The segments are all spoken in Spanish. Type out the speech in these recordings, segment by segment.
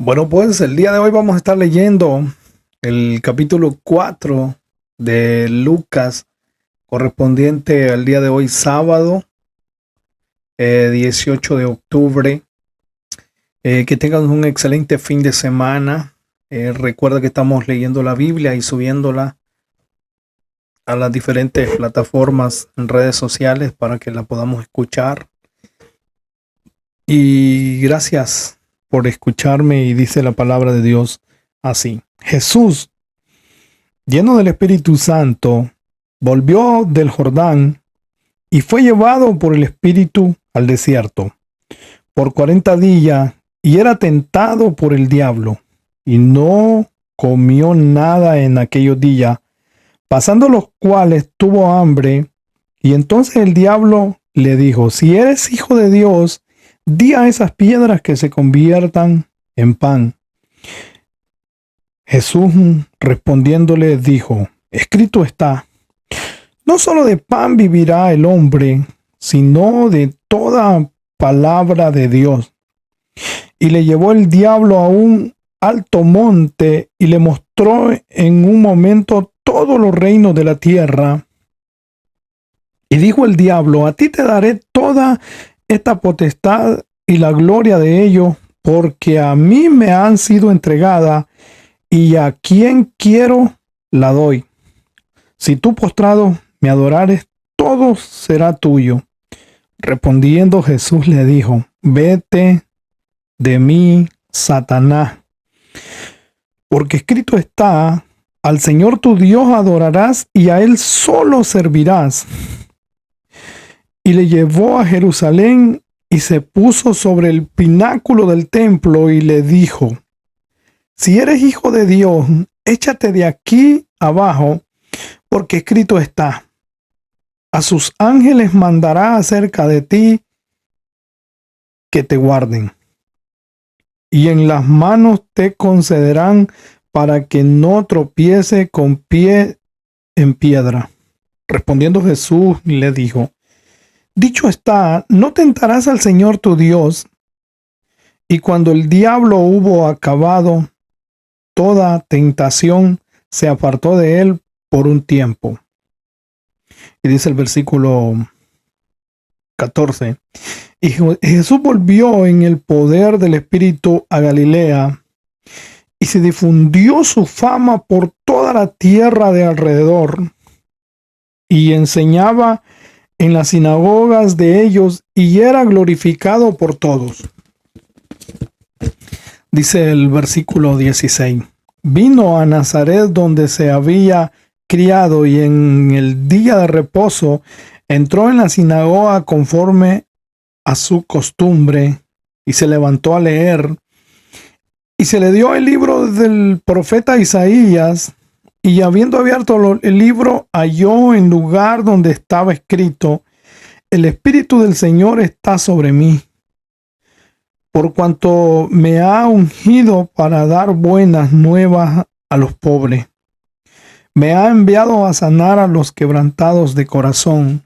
Bueno, pues el día de hoy vamos a estar leyendo el capítulo 4 de Lucas, correspondiente al día de hoy, sábado 18 de octubre. Que tengan un excelente fin de semana. Recuerda que estamos leyendo la Biblia y subiéndola a las diferentes plataformas en redes sociales para que la podamos escuchar. Y gracias por escucharme, y dice la palabra de Dios así. Jesús, lleno del Espíritu Santo, volvió del Jordán y fue llevado por el Espíritu al desierto por 40 días, y era tentado por el diablo, y no comió nada en aquellos días, pasando los cuales tuvo hambre. Y entonces el diablo le dijo: si eres hijo de Dios, di a esas piedras que se conviertan en pan. Jesús respondiéndole dijo: escrito está, no solo de pan vivirá el hombre, sino de toda palabra de Dios. Y le llevó el diablo a un alto monte y le mostró en un momento todos los reinos de la tierra. Y dijo el diablo: a ti te daré toda esta potestad y la gloria de ellos, porque a mí me han sido entregada, y a quien quiero la doy. Si tú postrado me adorares, todo será tuyo. Respondiendo Jesús le dijo: vete de mí, Satanás, porque escrito está, al Señor tu Dios adorarás y a Él solo servirás. Y le llevó a Jerusalén y se puso sobre el pináculo del templo y le dijo: si eres hijo de Dios, échate de aquí abajo, porque escrito está, a sus ángeles mandará acerca de ti que te guarden, y en las manos te concederán para que no tropiece con pie en piedra. Respondiendo Jesús le dijo: dicho está, no tentarás al Señor tu Dios. Y cuando el diablo hubo acabado toda tentación, se apartó de él por un tiempo. Y dice el versículo 14: y Jesús volvió en el poder del Espíritu a Galilea, y se difundió su fama por toda la tierra de alrededor, y enseñaba en las sinagogas de ellos, y era glorificado por todos. Dice el versículo 16: vino a Nazaret, donde se había criado, y en el día de reposo entró en la sinagoga conforme a su costumbre, y se levantó a leer. Y se le dio el libro del profeta Isaías, y habiendo abierto el libro, halló en lugar donde estaba escrito: el Espíritu del Señor está sobre mí, por cuanto me ha ungido para dar buenas nuevas a los pobres. Me ha enviado a sanar a los quebrantados de corazón,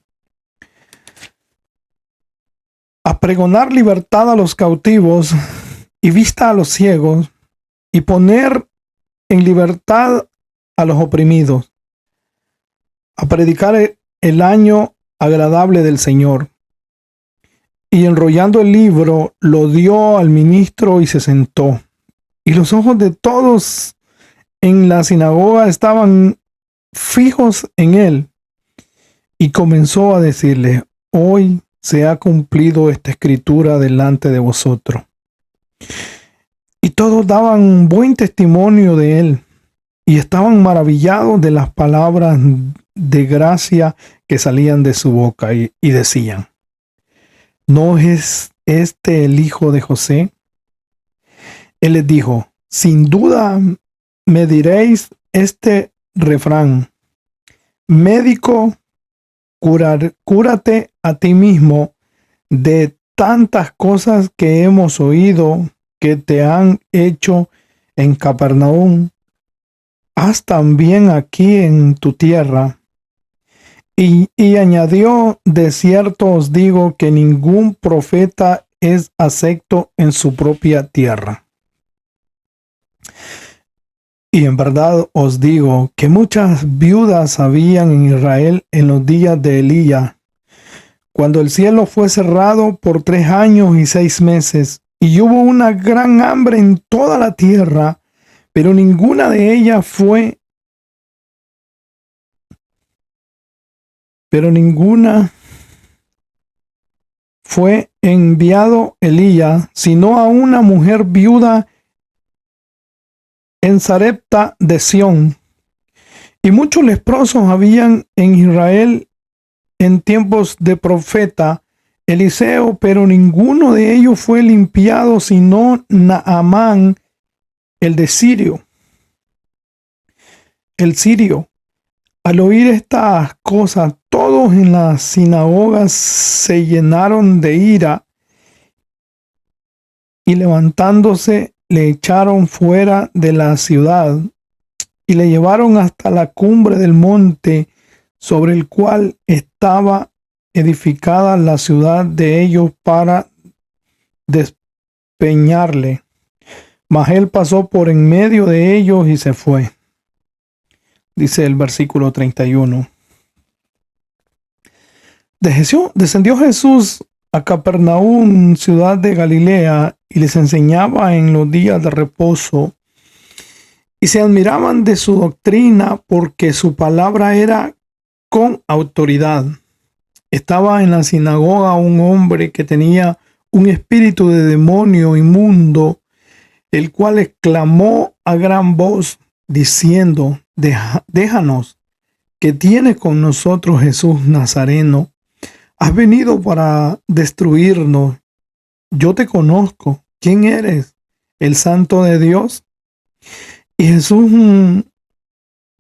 a pregonar libertad a los cautivos y vista a los ciegos, y poner en libertad a los oprimidos, a predicar el año agradable del Señor. Y enrollando el libro, lo dio al ministro y se sentó. Y los ojos de todos en la sinagoga estaban fijos en él. Y comenzó a decirle: hoy se ha cumplido esta escritura delante de vosotros. Y todos daban buen testimonio de él, y estaban maravillados de las palabras de gracia que salían de su boca, y decían: ¿no es este el hijo de José? Él les dijo: sin duda me diréis este refrán: médico, cúrate a ti mismo de tantas cosas que hemos oído que te han hecho en Capernaum, haz también aquí en tu tierra. Y añadió: de cierto os digo que ningún profeta es acepto en su propia tierra. Y en verdad os digo que muchas viudas habían en Israel en los días de Elías, cuando el cielo fue cerrado por 3 años y 6 meses, y hubo una gran hambre en toda la tierra, pero ninguna de ellas fue, enviado Elías, sino a una mujer viuda en Sarepta de Sión. Y muchos leprosos habían en Israel en tiempos de profeta Eliseo, pero ninguno de ellos fue limpiado, sino Naamán, el de Sirio. El sirio. Al oír estas cosas, todos en las sinagogas se llenaron de ira y levantándose le echaron fuera de la ciudad y le llevaron hasta la cumbre del monte sobre el cual estaba edificada la ciudad de ellos para despeñarle. Mas él pasó por en medio de ellos y se fue. Dice el versículo 31. Descendió Jesús a Capernaum, ciudad de Galilea, y les enseñaba en los días de reposo. Y se admiraban de su doctrina, porque su palabra era con autoridad. Estaba en la sinagoga un hombre que tenía un espíritu de demonio inmundo, el cual exclamó a gran voz, diciendo: Déjanos, que tienes con nosotros, Jesús Nazareno. Has venido para destruirnos. Yo te conozco. ¿Quién eres? ¿El Santo de Dios? Y Jesús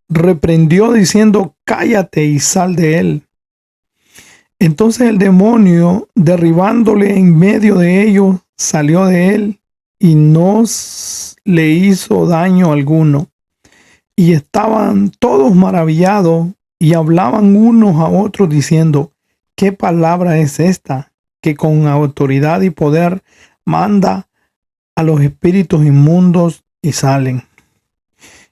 reprendió diciendo: Cállate y sal de él. Entonces el demonio, derribándole en medio de ellos, salió de él y no le hizo daño alguno. Y estaban todos maravillados y hablaban unos a otros diciendo: ¿Qué palabra es esta, que con autoridad y poder manda a los espíritus inmundos y salen?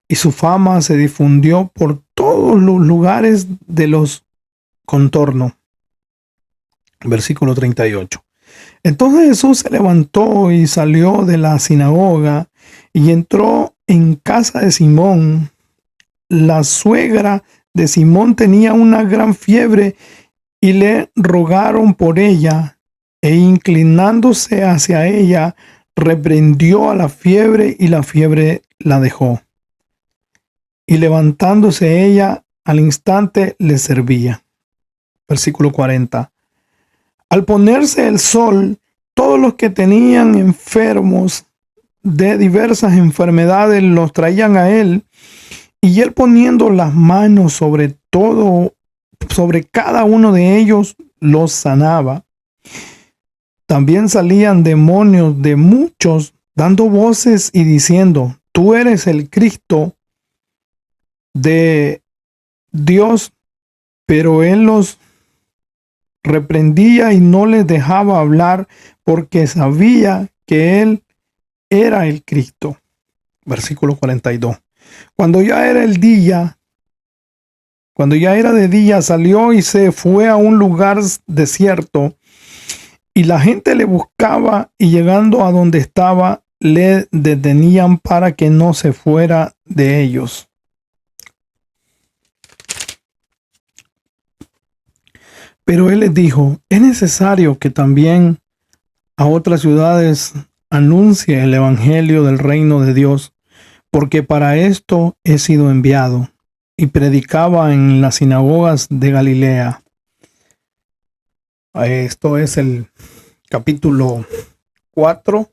Y su fama se difundió por todos los lugares de los contornos. Versículo 38. Entonces Jesús se levantó y salió de la sinagoga y entró en casa de Simón. La suegra de Simón tenía una gran fiebre y le rogaron por ella, e inclinándose hacia ella, reprendió a la fiebre y la fiebre la dejó. Y levantándose ella, al instante le servía. Versículo 40. Al ponerse el sol, todos los que tenían enfermos de diversas enfermedades los traían a él, y él, poniendo las manos sobre cada uno de ellos, los sanaba. También salían demonios de muchos, dando voces y diciendo: Tú eres el Cristo de Dios. Pero él los reprendía y no les dejaba hablar, porque sabía que él era el Cristo. Versículo 42. Cuando ya era de día, salió y se fue a un lugar desierto, y la gente le buscaba, y llegando a donde estaba, le detenían para que no se fuera de ellos. Pero él les dijo: es necesario que también a otras ciudades anuncie el evangelio del reino de Dios, porque para esto he sido enviado. Y predicaba en las sinagogas de Galilea. Esto es el capítulo 4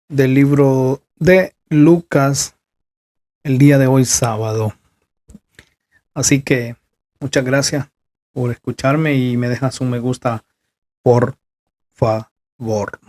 del libro de Lucas, el día de hoy, sábado. Así que muchas gracias por escucharme y me dejas un me gusta, por favor.